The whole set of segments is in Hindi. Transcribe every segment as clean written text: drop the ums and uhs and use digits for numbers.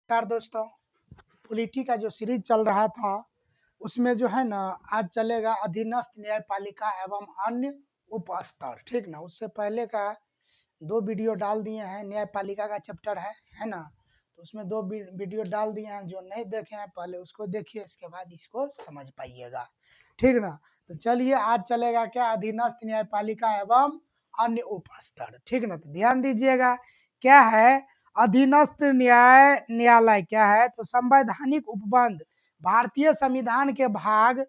नमस्कार दोस्तों, पॉलिटी का जो सीरीज चल रहा था उसमें जो है ना आज चलेगा अधीनस्थ न्यायपालिका एवं अन्य उप स्तर। ठीक ना, उससे पहले का 2 वीडियो डाल दिए हैं, न्यायपालिका का चैप्टर है ना। तो उसमें 2 वीडियो डाल दिए हैं, जो नहीं देखे हैं पहले उसको देखिए, इसके बाद इसको समझ पाइएगा। ठीक ना, तो चलिए आज चलेगा क्या, अधीनस्थ न्यायपालिका एवं अन्य उप स्तर। ठीक ना, तो ध्यान दीजिएगा क्या है अधीनस्थ न्यायालय क्या है। तो संवैधानिक उपबंध भारतीय संविधान के भाग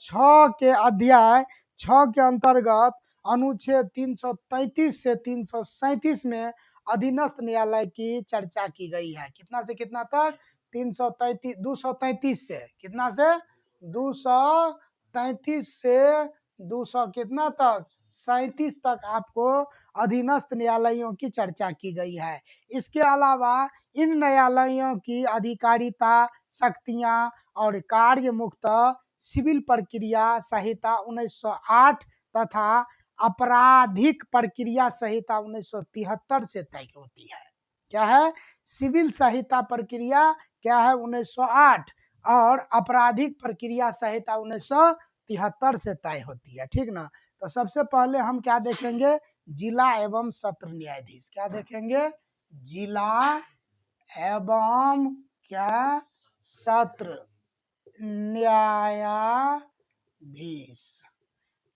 6 के अध्याय 6 के अंतर्गत अनुच्छेद 333 से 337 में अधीनस्थ न्यायालय की चर्चा की गई है। कितना से कितना तक? 233 से कितना से 233 से 200 कितना तक 37 तक आपको अधीनस्थ न्यायालयों की चर्चा की गई है। इसके अलावा इन न्यायालयों की अधिकारिता, शक्तियां और कार्य मुक्त सिविल प्रक्रिया संहिता 1908 तथा आपराधिक प्रक्रिया संहिता 1973 से तय होती है। क्या है? सिविल संहिता प्रक्रिया क्या है 1908 और आपराधिक प्रक्रिया संहिता 1973 से तय होती है। ठीक ना, तो सबसे पहले हम क्या देखेंगे, जिला एवं सत्र न्यायाधीश। क्या देखेंगे? जिला एवं क्या सत्र न्यायाधीश।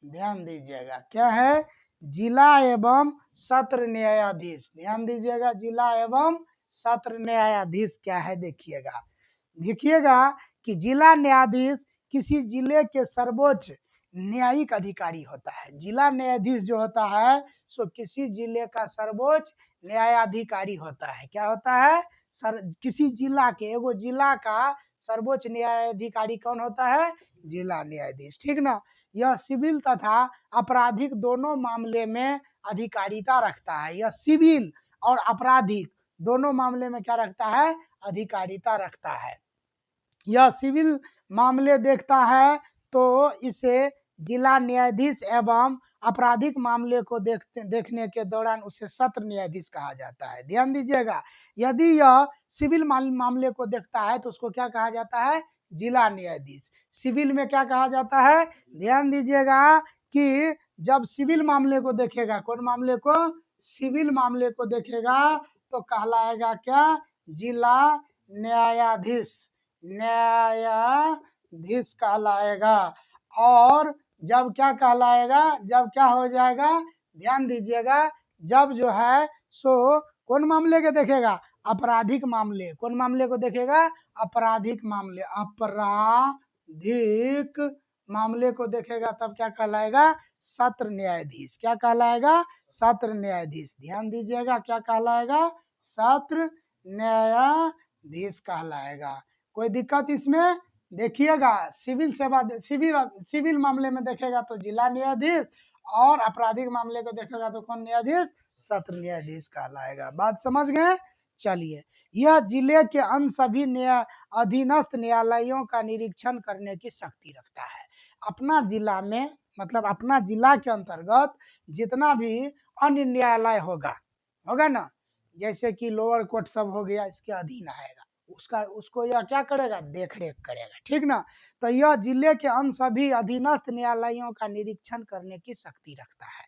ध्यान दीजिएगा क्या है, जिला एवं सत्र न्यायाधीश। ध्यान दीजिएगा, जिला एवं सत्र न्यायाधीश क्या है देखिएगा कि जिला न्यायाधीश किसी जिले के सर्वोच्च न्यायिक अधिकारी होता है। जिला न्यायाधीश जो होता है सो किसी जिले का सर्वोच्च न्यायाधिकारी होता है। क्या होता है? किसी जिला के एगो जिला का सर्वोच्च न्यायाधिकारी कौन होता है? जिला न्यायाधीश। ठीक ना, यह सिविल तथा आपराधिक दोनों मामले में अधिकारिता रखता है। यह सिविल और आपराधिक दोनों मामले में क्या रखता है? अधिकारिता रखता है। यह सिविल मामले देखता है तो इसे जिला न्यायाधीश एवं आपराधिक मामले को देखने के दौरान उसे सत्र न्यायाधीश कहा जाता है। ध्यान दीजिएगा, यदि यह सिविल मामले को देखता है तो उसको क्या कहा जाता है? जिला न्यायाधीश। सिविल में क्या कहा जाता है? ध्यान दीजिएगा कि जब सिविल मामले को देखेगा, कौन मामले को? सिविल मामले को देखेगा तो कहलाएगा क्या? जिला न्यायाधीश। न्यायाधीश कहलाएगा। और जब क्या कहलाएगा? जब क्या हो जाएगा? ध्यान दीजिएगा, जब जो है सो कौन मामले के देखेगा? आपराधिक मामले। कौन मामले को देखेगा? आपराधिक मामले। आपराधिक मामले को देखेगा तब क्या कहलाएगा? सत्र न्यायाधीश। क्या कहलाएगा? सत्र न्यायाधीश। ध्यान दीजिएगा, क्या कहलाएगा? सत्र न्यायाधीश कहलाएगा। कोई दिक्कत इसमें? देखिएगा, सिविल मामले में देखेगा तो जिला न्यायाधीश और आपराधिक मामले को देखेगा तो कौन न्यायाधीश? सत्र न्यायाधीश कहलाएगा। बात समझ गए? चलिए, यह जिले के अन्य सभी अधीनस्थ न्यायालयों का निरीक्षण करने की शक्ति रखता है। अपना जिला में मतलब अपना जिला के अंतर्गत जितना भी अन्य न्यायालय होगा ना, जैसे कि लोअर कोर्ट सब हो गया, इसके अधीन आएगा, उसको यह क्या करेगा? देख रेख करेगा। ठीक ना, तो यह जिले के अन्य सभी अधीनस्थ न्यायालयों का निरीक्षण करने की शक्ति रखता है।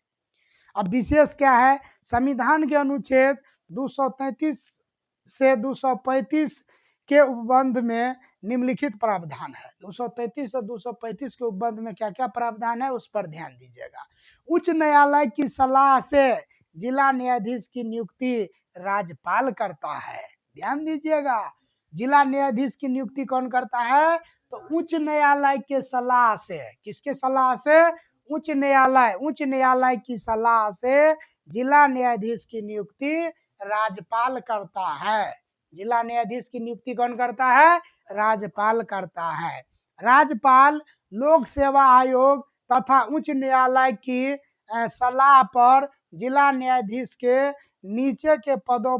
अब विशेष क्या है? संविधान के अनुच्छेद 233 से 235 के उपबंध में निम्नलिखित प्रावधान है। 233 से 235 के उपबंध में क्या क्या प्रावधान है उस पर ध्यान दीजिएगा। उच्च न्यायालय की सलाह से जिला न्यायाधीश की नियुक्ति राज्यपाल करता है। ध्यान दीजिएगा, जिला न्यायाधीश की नियुक्ति कौन करता है? तो उच्च न्यायालय के सलाह से। किसके सलाह से? उच्च न्यायालय की सलाह से जिला न्यायाधीश की नियुक्ति राज्यपाल करता है। जिला न्यायाधीश की नियुक्ति कौन करता है? राज्यपाल करता है। राज्यपाल लोक सेवा आयोग तथा उच्च न्यायालय की सलाह पर जिला न्यायाधीश के नीचे के पदों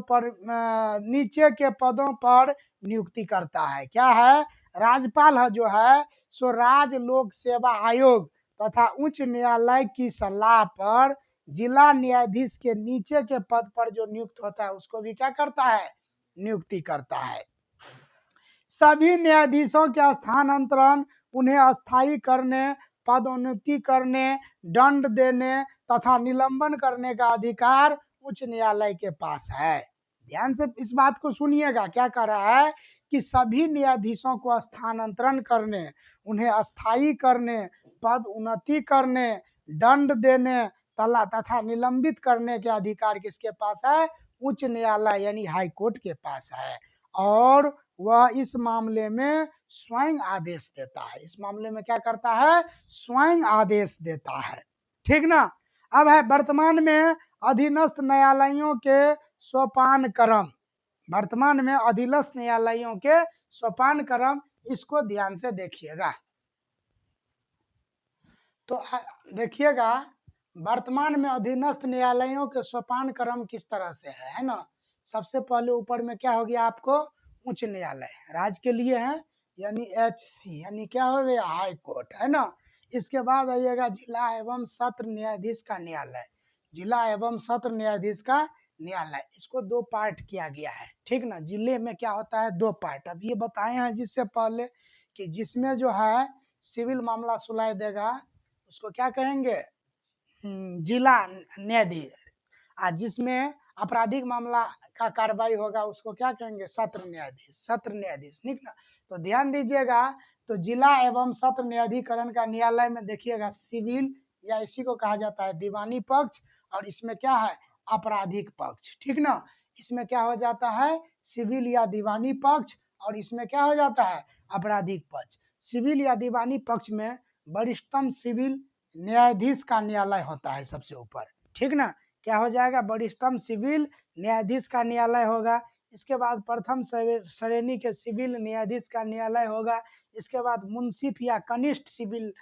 पर नियुक्ति करता है। क्या है? राज्यपाल जो है सो राज्य लोक सेवा आयोग तथा उच्च न्यायालय की सलाह पर जिला न्यायाधीश के नीचे के पद पर जो नियुक्त होता है उसको भी क्या करता है? नियुक्ति करता है। सभी न्यायाधीशों के स्थानांतरण, उन्हें अस्थायी करने, पदोन्नति करने, दंड देने तथा निलंबन करने का अधिकार उच्च न्यायालय के पास है। ध्यान से इस बात को सुनिएगा, क्या कह रहा है कि सभी न्यायाधीशों को स्थानांतरण करने, उन्हें अस्थायी करने, पद उन्नति करने, दंड देने तथा निलंबित करने के अधिकार किसके पास है? उच्च न्यायालय यानी हाई कोर्ट के पास है। और वह इस मामले में स्वयं आदेश देता है। इस मामले में क्या करता है? स्वयं आदेश देता है। ठीक ना। अब है वर्तमान में अधीनस्थ न्यायालयों के सोपान क्रम। वर्तमान में अधीनस्थ न्यायालयों के सोपान क्रम, इसको ध्यान से देखिएगा। तो देखिएगा वर्तमान में अधीनस्थ न्यायालयों के सोपान क्रम किस तरह से है ना। सबसे पहले ऊपर में क्या हो गया आपको? उच्च न्यायालय राज्य के लिए है, यानी HC, यानी क्या हो गया? हाई कोर्ट, है ना। इसके बाद आइएगा जिला एवं सत्र न्यायाधीश का न्यायालय। जिला एवं सत्र न्यायाधीश का न्यायालय, इसको दो पार्ट किया गया है। ठीक ना। जिले में क्या होता है? दो पार्ट। अब ये बताए हैं जिससे पहले कि जिसमें जो है सिविल मामला सुनाई देगा उसको क्या कहेंगे? जिला न्यायाधीश। आज जिसमें आपराधिक मामला का कार्रवाई होगा उसको क्या कहेंगे? सत्र न्यायाधीश। सत्र न्यायाधीश, ठीक ना। तो ध्यान दीजिएगा, तो जिला एवं सत्र न्यायाधिकरण का न्यायालय में देखिएगा सिविल या इसी को कहा जाता है दीवानी पक्ष, और इसमें क्या है? आपराधिक पक्ष। ठीक ना। इसमें क्या हो जाता है? सिविल या दीवानी पक्ष, और इसमें क्या हो जाता है? आपराधिक पक्ष। सिविल या दीवानी पक्ष में वरिष्ठतम सिविल न्यायाधीश का न्यायालय होता है सबसे ऊपर। ठीक ना। क्या हो जाएगा? वरिष्ठतम सिविल न्यायाधीश का न्यायालय होगा। इसके बाद प्रथम श्रेणी के सिविल न्यायाधीश का न्यायालय होगा। इसके बाद मुंसिफ या कनिष्ठ सिविल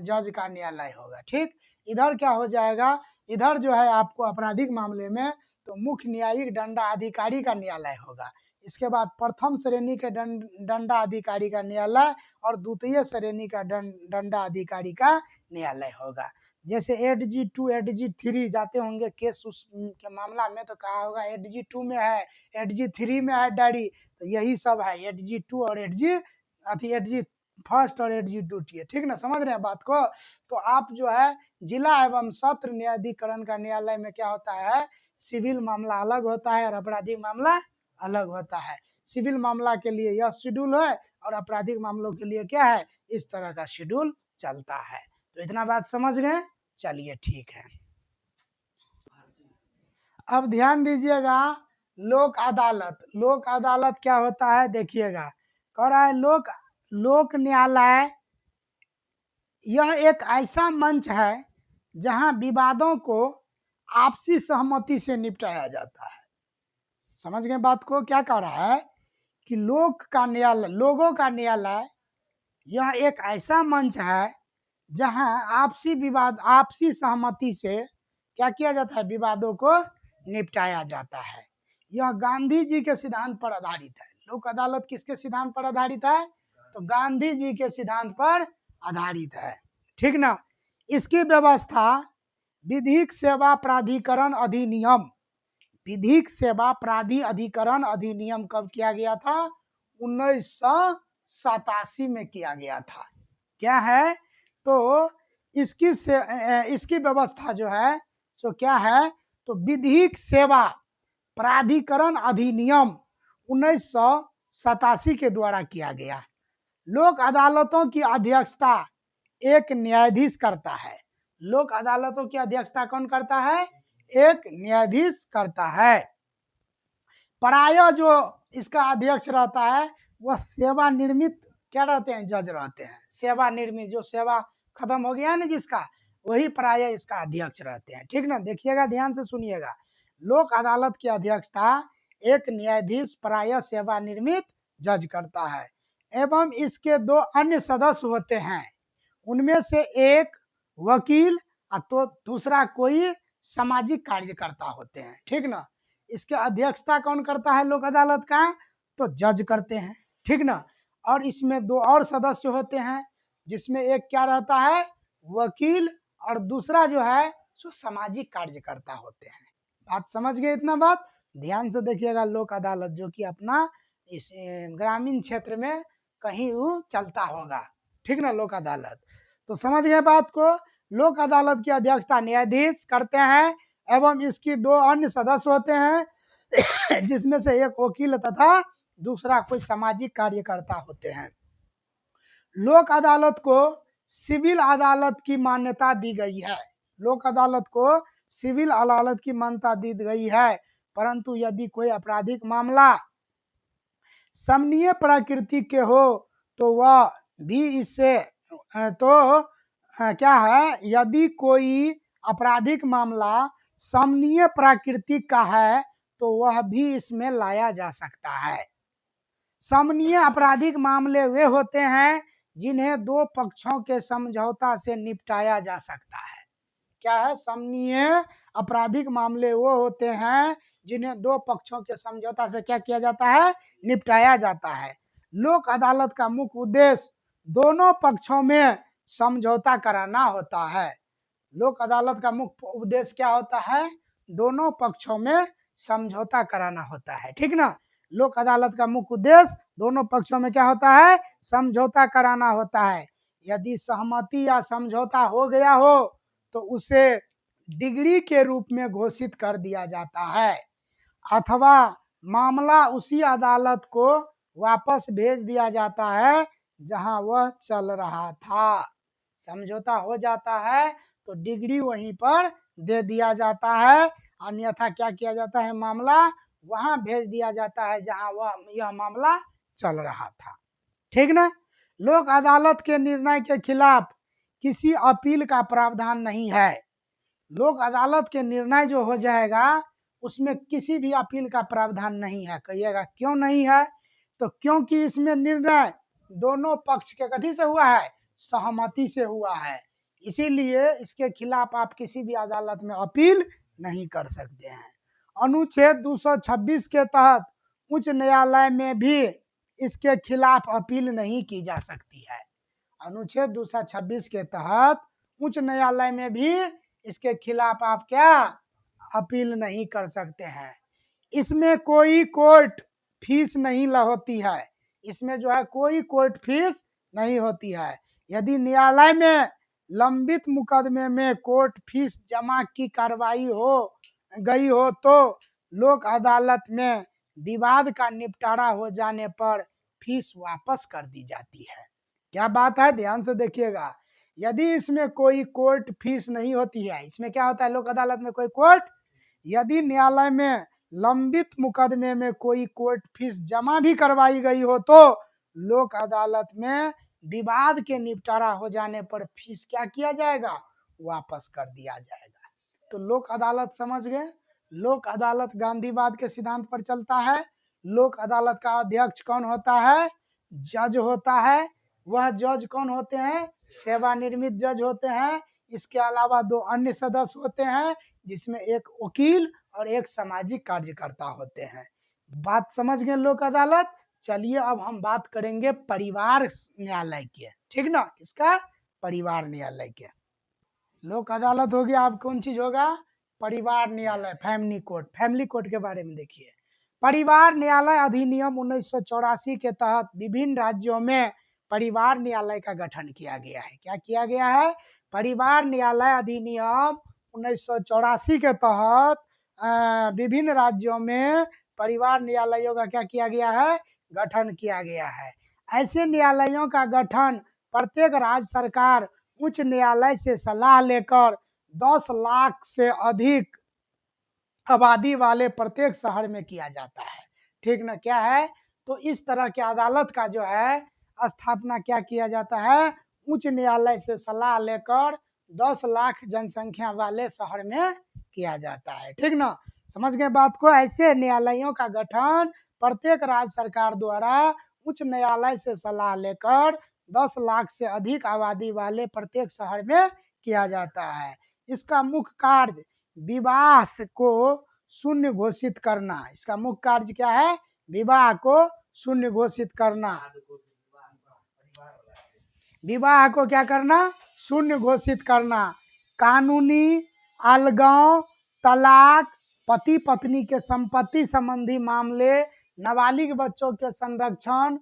जज का न्यायालय होगा। ठीक। इधर क्या हो जाएगा? इधर जो है आपको आपराधिक मामले में तो मुख्य न्यायिक दंडाधिकारी का न्यायालय होगा। इसके बाद प्रथम श्रेणी के दंडाधिकारी का न्यायालय और द्वितीय श्रेणी का दंडाधिकारी का न्यायालय होगा। जैसे ADG 2 ADG 3 जाते होंगे केस उस के मामला में, तो कहा होगा ADG 2 में है, ADG 3 में है डायरी, तो यही सब है ADG 2 और ADG 1 और ADG 2 है। ठीक ना। समझ रहे हैं बात को। तो आप जो है जिला एवं सत्र न्यायाधिकरण का न्यायालय में क्या होता है? सिविल मामला अलग होता है और आपराधिक मामला अलग होता है। सिविल मामला के लिए यह शेड्यूल है और आपराधिक मामलों के लिए क्या है? इस तरह का शेड्यूल चलता है। तो इतना बात समझ गए? चलिए ठीक है। अब ध्यान दीजिएगा, लोक अदालत। लोक अदालत क्या होता है? देखिएगा, कह रहा है लोक न्यायालय यह एक ऐसा मंच है जहां विवादों को आपसी सहमति से निपटाया जाता है। समझ गए बात को? क्या कह रहा है कि लोक का न्यायालय, लोगों का न्यायालय यह एक ऐसा मंच है जहां आपसी सहमति से क्या किया जाता है? विवादों को निपटाया जाता है। यह गांधी जी के सिद्धांत पर आधारित है। लोक अदालत किसके सिद्धांत पर आधारित है? तो गांधी जी के सिद्धांत पर आधारित है। ठीक ना। इसकी व्यवस्था विधिक सेवा प्राधिकरण अधिनियम, विधिक सेवा प्राधिकरण अधिनियम कब किया गया था? 1987 में किया गया था। क्या है? तो इसकी व्यवस्था जो है सो क्या है? तो विधिक सेवा प्राधिकरण अधिनियम 1987 के द्वारा किया गया। लोक अदालतों की अध्यक्षता एक न्यायाधीश करता है। लोक अदालतों की अध्यक्षता कौन करता है? एक न्यायाधीश करता है। प्रायः जो इसका अध्यक्ष रहता है वह सेवानिवृत्त क्या रहते हैं? जज रहते हैं। सेवानिवृत्त, जो सेवा खत्म हो गया ना जिसका, वही प्रायः इसका अध्यक्ष रहते हैं। ठीक ना। देखिएगा, ध्यान से सुनिएगा, लोक अदालत की अध्यक्षता एक न्यायाधीश प्रायः सेवानिवृत्त जज करता है एवं इसके दो अन्य सदस्य होते हैं। उनमें से एक वकील तो दूसरा कोई सामाजिक कार्यकर्ता होते हैं। ठीक ना। इसके अध्यक्षता कौन करता है लोक अदालत का? तो जज करते हैं। ठीक ना। और इसमें दो और सदस्य होते हैं, जिसमें एक क्या रहता है? वकील, और दूसरा जो है सो सामाजिक कार्यकर्ता होते हैं। बात समझ गए? इतना बात ध्यान से देखिएगा, लोक अदालत जो कि अपना इस ग्रामीण क्षेत्र में कहीं वो चलता होगा, ठीक ना, लोक अदालत। तो समझ गए बात को। लोक अदालत की अध्यक्षता न्यायाधीश करते हैं एवं इसकी 2 अन्य सदस्य होते हैं जिसमें से एक वकील तथा दूसरा कोई सामाजिक कार्यकर्ता होते हैं। लोक अदालत को सिविल अदालत की मान्यता दी गई है। लोक अदालत को सिविल अदालत की मान्यता दी गई है, परंतु यदि कोई आपराधिक मामला समनीय प्रकृति के हो तो वह भी इससे क्या है, यदि कोई आपराधिक मामला समनीय प्रकृति का है तो वह भी इसमें लाया जा सकता है। समनीय आपराधिक मामले वे होते हैं जिन्हें 2 पक्षों के समझौता से निपटाया जा सकता है। क्या है, समनीय आपराधिक मामले वो होते हैं जिन्हें 2 पक्षों के समझौता से क्या किया जाता है, निपटाया जाता है। लोक अदालत का मुख्य उद्देश्य दोनों पक्षों में समझौता कराना होता है। लोक अदालत का मुख्य उद्देश्य क्या होता है, दोनों पक्षों में समझौता कराना होता है, ठीक ना। लोक अदालत का मुख्य उद्देश्य दोनों पक्षों में क्या होता है, समझौता कराना होता है। यदि सहमति या समझौता हो गया हो तो उसे डिग्री के रूप में घोषित कर दिया जाता है अथवा मामला उसी अदालत को वापस भेज दिया जाता है जहां वह चल रहा था। समझौता हो जाता है तो डिग्री वहीं पर दे दिया जाता है, अन्यथा क्या किया जाता है, मामला वहां भेज दिया जाता है जहां यह मामला चल रहा था, ठीक ना। लोक अदालत के निर्णय के खिलाफ किसी अपील का प्रावधान नहीं है। लोक अदालत के निर्णय जो हो जाएगा उसमें किसी भी अपील का प्रावधान नहीं है। कहिएगा क्यों नहीं है, तो क्योंकि इसमें निर्णय दोनों पक्ष के कथी से हुआ है, सहमति से हुआ है, इसीलिए इसके खिलाफ आप किसी भी अदालत में अपील नहीं कर सकते हैं। अनुच्छेद 226 के तहत उच्च न्यायालय में भी इसके खिलाफ अपील नहीं की जा सकती है। अनुच्छेद 226 के तहत उच्च न्यायालय में भी इसके खिलाफ आप क्या अपील नहीं कर सकते हैं। इसमें कोई कोर्ट फीस नहीं होती है। इसमें जो है कोई कोर्ट फीस नहीं होती है। यदि न्यायालय में लंबित मुकदमे में कोर्ट फीस जमा की कार्रवाई हो गई हो तो लोक अदालत में विवाद का निपटारा हो जाने पर फीस वापस कर दी जाती है। क्या बात है, ध्यान से देखिएगा। यदि इसमें कोई कोर्ट फीस नहीं होती है, इसमें क्या होता है, लोक अदालत में कोई कोर्ट, यदि न्यायालय में लंबित मुकदमे में कोई कोर्ट फीस जमा भी करवाई गई हो तो लोक अदालत में विवाद के निपटारा हो जाने पर फीस क्या किया जाएगा, वापस कर दिया जाएगा। तो लोक अदालत समझ गए। लोक अदालत गांधीवाद के सिद्धांत पर चलता है। लोक अदालत का अध्यक्ष कौन होता है, जज होता है। वह जज कौन होते हैं, सेवानिवृत्त जज होते हैं। इसके अलावा 2 अन्य सदस्य होते हैं जिसमें एक वकील और एक सामाजिक कार्यकर्ता होते हैं। बात समझ गए लोक अदालत। चलिए अब हम बात करेंगे परिवार न्यायालय के, ठीक ना, किसका, परिवार न्यायालय के। लोक अदालत हो गया, अब कौन चीज होगा, परिवार न्यायालय, फैमिली कोर्ट। फैमिली कोर्ट के बारे में देखिए। परिवार न्यायालय अधिनियम 1984 के तहत विभिन्न राज्यों में परिवार न्यायालय का गठन किया गया है। क्या किया गया है, परिवार न्यायालय अधिनियम 1984 के तहत विभिन्न राज्यों में परिवार न्यायालयों का क्या किया गया है, गठन किया गया है। ऐसे न्यायालयों का गठन प्रत्येक राज्य सरकार उच्च न्यायालय से सलाह लेकर 10 लाख से अधिक आबादी वाले प्रत्येक शहर में किया जाता है, ठीक ना। क्या है, तो इस तरह के अदालत का जो है स्थापना क्या किया जाता है, उच्च न्यायालय से सलाह लेकर 10 लाख जनसंख्या वाले शहर में किया जाता है, ठीक ना। समझ गए बात को। ऐसे न्यायालयों का गठन प्रत्येक राज्य सरकार द्वारा उच्च न्यायालय से सलाह लेकर 10 लाख से अधिक आबादी वाले प्रत्येक शहर में किया जाता है। इसका मुख्य कार्य विवाह को शून्य घोषित करना। इसका मुख्य कार्य क्या है, विवाह को शून्य घोषित करना। विवाह को क्या करना, शून्य घोषित करना। कानूनी अलगाव, तलाक, पति पत्नी के संपत्ति संबंधी मामले, नाबालिग बच्चों के संरक्षण,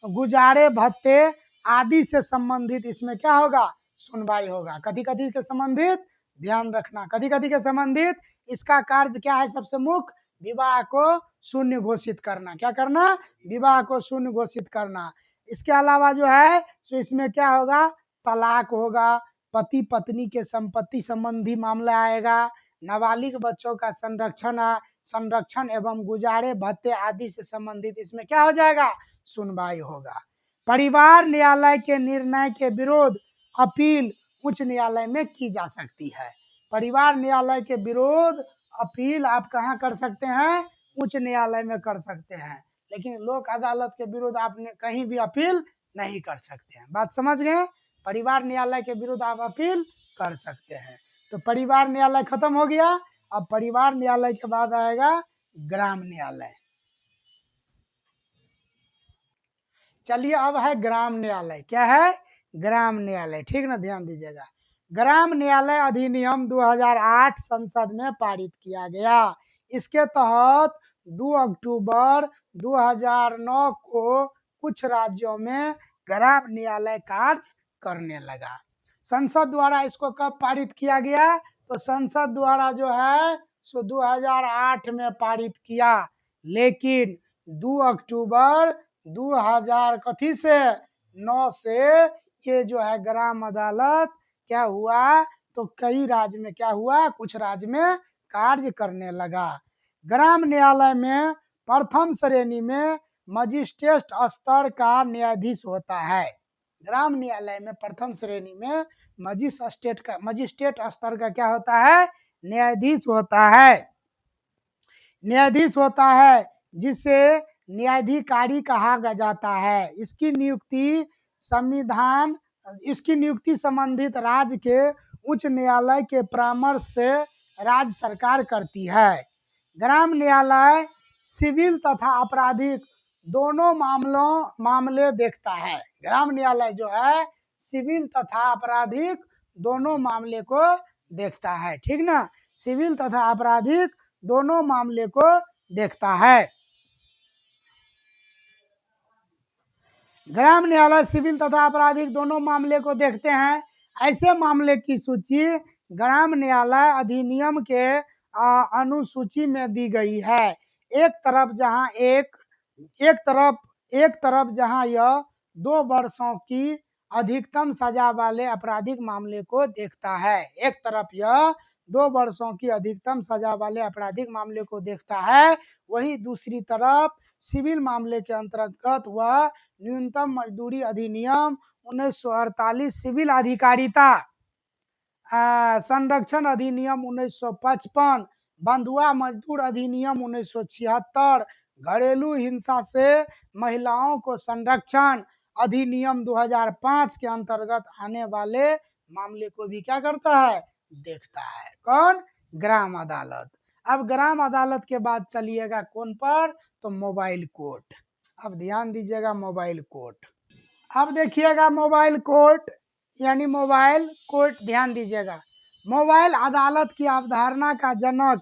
गुजारे भत्ते आदि से संबंधित इसमें क्या होगा, सुनवाई होगा। कथी कथी के संबंधित, ध्यान रखना, कथी कथी के संबंधित, इसका कार्य क्या है, सबसे मुख्य विवाह को शून्य घोषित करना। क्या करना, विवाह को शून्य घोषित करना। इसके अलावा जो है सो इसमें क्या होगा, तलाक होगा, पति पत्नी के संपत्ति संबंधी मामला आएगा, नाबालिग बच्चों का संरक्षण एवं गुजारे भत्ते आदि से संबंधित इसमें क्या हो जाएगा, सुनवाई होगा। परिवार न्यायालय के निर्णय के विरोध अपील उच्च न्यायालय में की जा सकती है। परिवार न्यायालय के विरोध अपील आप कहाँ कर सकते हैं, उच्च न्यायालय में कर सकते हैं, लेकिन लोक अदालत के विरुद्ध आप कहीं भी अपील नहीं कर सकते हैं। बात समझ गए, परिवार न्यायालय के विरुद्ध आप अपील कर सकते हैं। तो परिवार न्यायालय खत्म हो गया। अब परिवार न्यायालय के बाद आएगा ग्राम न्यायालय। चलिए अब है ग्राम न्यायालय। क्या है, ग्राम न्यायालय, ठीक ना, ध्यान दीजिएगा। ग्राम न्यायालय अधिनियम 2008 संसद में पारित किया गया। इसके तहत 2 अक्टूबर 2009 को कुछ राज्यों में ग्राम न्यायालय कार्य करने लगा। संसद द्वारा इसको कब पारित किया गया, तो संसद द्वारा जो है सो 2008 में पारित किया, लेकिन 2 अक्टूबर 2000 कथी से 9 से ये जो है ग्राम अदालत क्या हुआ, तो कई राज्य में क्या हुआ, कुछ राज्य में कार्य करने लगा। ग्राम न्यायालय में प्रथम श्रेणी में मजिस्ट्रेट स्तर का न्यायाधीश होता है। ग्राम न्यायालय में प्रथम श्रेणी में मजिस्ट्रेट स्तर का क्या होता है, न्यायाधीश होता है। न्यायाधीश होता है जिसे न्यायाधिकारी कहा जाता है। इसकी नियुक्ति संबंधित राज्य के उच्च न्यायालय के परामर्श से राज्य सरकार करती है। ग्राम न्यायालय सिविल तथा आपराधिक दोनों मामले देखता है। ग्राम न्यायालय जो है सिविल तथा आपराधिक दोनों मामले को देखता है, ठीक ना, सिविल तथा आपराधिक दोनों मामले को देखता है। ग्राम न्यायालय सिविल तथा आपराधिक दोनों मामले को देखते हैं। ऐसे मामले की सूची ग्राम न्यायालय अधिनियम के अनुसूची में दी गई है। एक तरफ जहां यह 2 वर्षों की अधिकतम सजा वाले आपराधिक मामले को देखता है। एक तरफ यह 2 वर्षों की अधिकतम सजा वाले आपराधिक मामले को देखता है, वहीं दूसरी तरफ सिविल मामले के अंतर्गत वह न्यूनतम मजदूरी अधिनियम 1948, सिविल अधिकारिता संरक्षण अधिनियम 1955, बंधुआ मजदूर अधिनियम 1976, घरेलू हिंसा से महिलाओं को संरक्षण अधिनियम 2005 के अंतर्गत आने वाले मामले को भी क्या करता है, देखता है। कौन, ग्राम अदालत। अब ग्राम अदालत के बाद चलिएगा कौन पर, तो मोबाइल कोर्ट। अब ध्यान दीजिएगा, मोबाइल कोर्ट। अब देखिएगा मोबाइल कोर्ट यानी मोबाइल कोर्ट, ध्यान दीजिएगा। मोबाइल अदालत की अवधारणा का जनक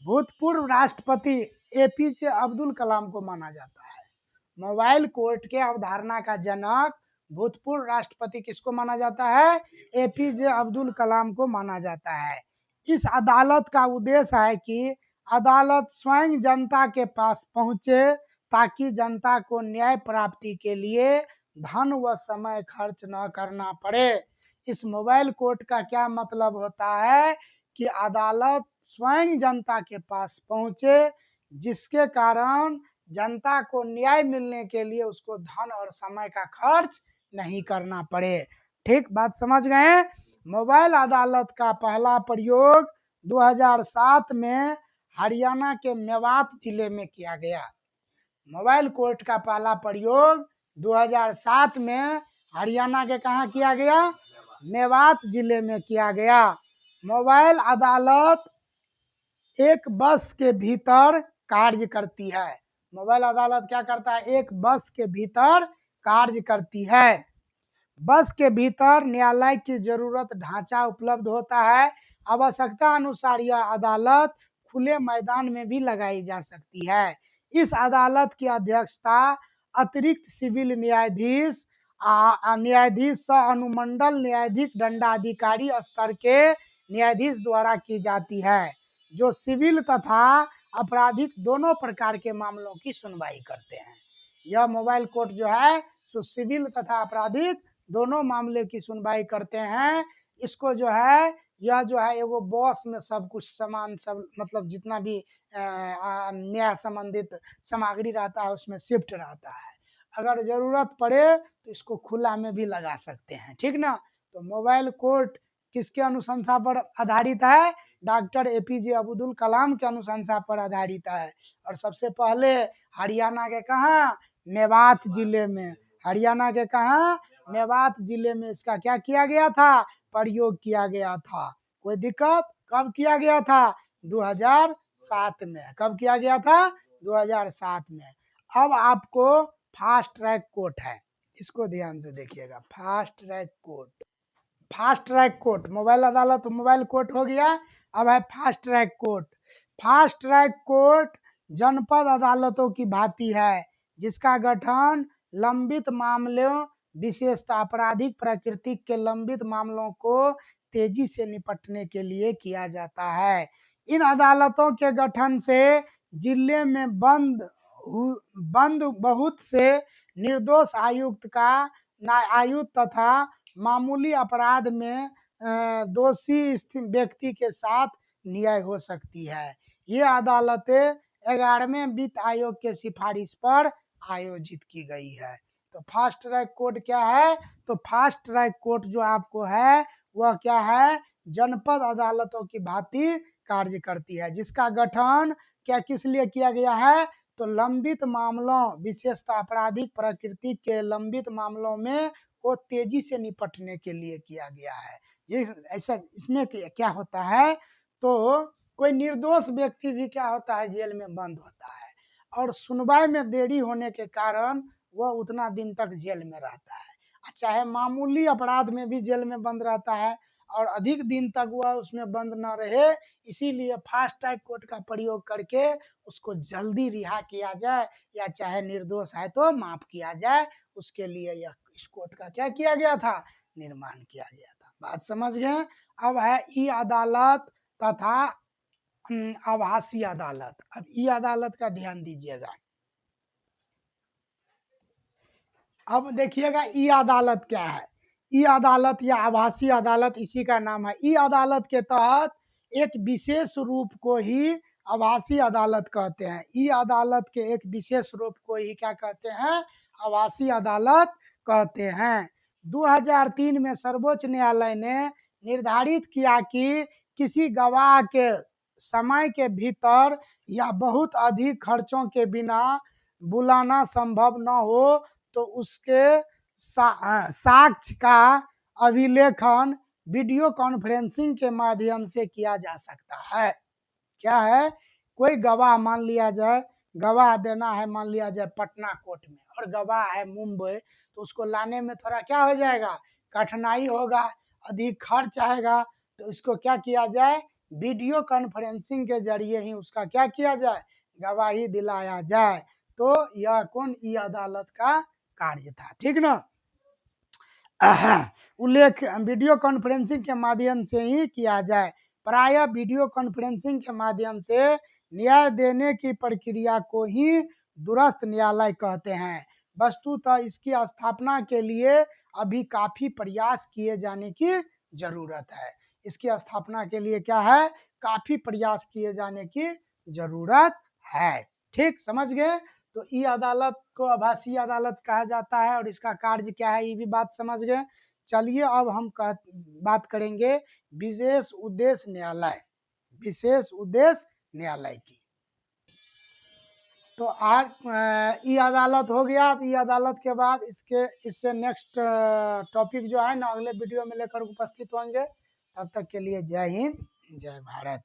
भूतपूर्व राष्ट्रपति एपीजे अब्दुल कलाम को माना जाता है। मोबाइल कोर्ट के अवधारणा का जनक भूतपूर्व राष्ट्रपति किसको माना जाता है, एपीजे अब्दुल कलाम को माना जाता है। इस अदालत का उद्देश्य है कि अदालत स्वयं जनता के पास पहुंचे ताकि जनता को न्याय प्राप्ति के लिए धन व समय खर्च न करना पड़े। इस मोबाइल कोर्ट का क्या मतलब होता है कि अदालत स्वयं जनता के पास पहुंचे, जिसके कारण जनता को न्याय मिलने के लिए उसको धन और समय का खर्च नहीं करना पड़े। ठीक, बात समझ गए। मोबाइल अदालत का पहला प्रयोग 2007 में हरियाणा के मेवात जिले में किया गया। मोबाइल कोर्ट का पहला प्रयोग 2007 में हरियाणा के कहाँ किया गया, मेवात जिले में किया गया। मोबाइल अदालत एक बस के भीतर कार्य करती है। मोबाइल अदालत क्या करता है, एक बस के भीतर कार्य करती है। बस के भीतर न्यायालय की जरूरत ढांचा उपलब्ध होता है। आवश्यकता अनुसार यह अदालत खुले मैदान में भी लगाई जा सकती है। इस अदालत की अध्यक्षता अतिरिक्त सिविल न्यायाधीश न्यायाधीश सह अनुमंडल न्यायाधीश दंडाधिकारी स्तर के न्यायाधीश द्वारा की जाती है, जो सिविल तथा आपराधिक दोनों प्रकार के मामलों की सुनवाई करते हैं। यह मोबाइल कोर्ट जो है सो सिविल तथा आपराधिक दोनों मामले की सुनवाई करते हैं। इसको जो है यह जो है एगो बॉस में सब कुछ सामान सब मतलब जितना भी न्याय संबंधित सामग्री रहता है उसमें शिफ्ट रहता है। अगर जरूरत पड़े तो इसको खुला में भी लगा सकते हैं, ठीक ना। तो मोबाइल कोर्ट किसके अनुशंसा पर आधारित है? डॉक्टर एपीजे अब्दुल कलाम के अनुशंसा पर आधारित है। और सबसे पहले हरियाणा के कहाँ? मेवात जिले में। हरियाणा के कहाँ? मेवात जिले में इसका क्या किया गया था? प्रयोग किया गया था। कोई दिक्कत? कब किया गया था? 2007 में। कब किया गया था? 2007 में। अब आपको फास्ट ट्रैक कोर्ट है, इसको ध्यान से देखिएगा। Fast track court, fast track court mobile अदालत मोबाइल कोर्ट हो गया। अब है fast track court. Fast track court जनपद अदालतों की भांति है, जिसका गठन लंबित मामलों विशेषतः आपराधिक प्रकृति के लंबित मामलों को तेजी से निपटने के लिए किया जाता है। इन अदालतों के गठन से जिले में बंद बहुत से निर्दोष आयुक्त तथा मामूली अपराध में दोषी व्यक्ति के साथ न्याय हो सकती है। ये अदालतें 11वें वित्त आयोग के सिफारिश पर आयोजित की गई है। तो फास्ट ट्रैक कोर्ट क्या है? तो फास्ट ट्रैक कोर्ट जो आपको है वह क्या है? जनपद अदालतों की भांति कार्य करती है, जिसका गठन क्या किस लिए किया गया है? तो लंबित मामलों विशेषतः आपराधिक प्रकृति के लंबित मामलों में को तेजी से निपटने के लिए किया गया है। ये ऐसा इसमें क्या होता है? तो कोई निर्दोष व्यक्ति भी क्या होता है? जेल में बंद होता है और सुनवाई में देरी होने के कारण वह उतना दिन तक जेल में रहता है। चाहे मामूली अपराध में भी जेल में बंद रहता है और अधिक दिन तक वह उसमें बंद न रहे, इसीलिए फास्ट ट्रैक कोर्ट का प्रयोग करके उसको जल्दी रिहा किया जाए या चाहे निर्दोष है तो माफ किया जाए, उसके लिए यह इस कोर्ट का क्या किया गया था? निर्माण किया गया था। बात समझ गए? अब है ई अदालत तथा आभासी अदालत। अब ई अदालत का ध्यान दीजिएगा। अब देखिएगा ई अदालत क्या है। ई अदालत या आभासी अदालत इसी का नाम है। ई अदालत के तहत एक विशेष रूप को ही आभासी अदालत कहते हैं। ई अदालत के एक विशेष रूप को ही क्या कहते हैं? आभासी अदालत कहते हैं। 2003 में सर्वोच्च न्यायालय ने निर्धारित किया कि किसी गवाह के समय के भीतर या बहुत अधिक खर्चों के बिना बुलाना संभव न हो तो उसके साक्ष्य का अभिलेखन वीडियो कॉन्फ्रेंसिंग के माध्यम से किया जा सकता है। क्या है? कोई गवाह मान लिया जाए, गवाह देना है मान लिया जाए पटना कोर्ट में और गवाह है मुंबई, तो उसको लाने में थोड़ा क्या हो जाएगा? कठिनाई होगा, अधिक खर्च आएगा। तो इसको क्या किया जाए? वीडियो कॉन्फ्रेंसिंग के जरिए ही उसका क्या किया जाए? गवाही दिलाया जाए। तो यह कौन? ई अदालत का कार्य था, ठीक ना। उल्लेख वीडियो कॉन्फ्रेंसिंग के माध्यम से ही किया जाए। प्रायः वीडियो कॉन्फ्रेंसिंग के माध्यम से न्याय देने की प्रक्रिया को ही दूरस्थ न्यायालय कहते हैं। वस्तुतः इसकी स्थापना के लिए अभी काफी प्रयास किए जाने की जरूरत है। इसकी स्थापना के लिए क्या है? काफी प्रयास किए जाने की जरूरत है। ठीक समझ गए? तो ई अदालत को आभासी अदालत कहा जाता है और इसका कार्य क्या है ये भी बात समझ गए। चलिए अब हम बात करेंगे विशेष उद्देश्य न्यायालय, विशेष उद्देश्य न्यायालय की। तो आज ई अदालत हो गया। अब ई अदालत के बाद इससे नेक्स्ट टॉपिक जो है ना अगले वीडियो में लेकर उपस्थित होंगे। तब तक के लिए जय हिंद, जय भारत।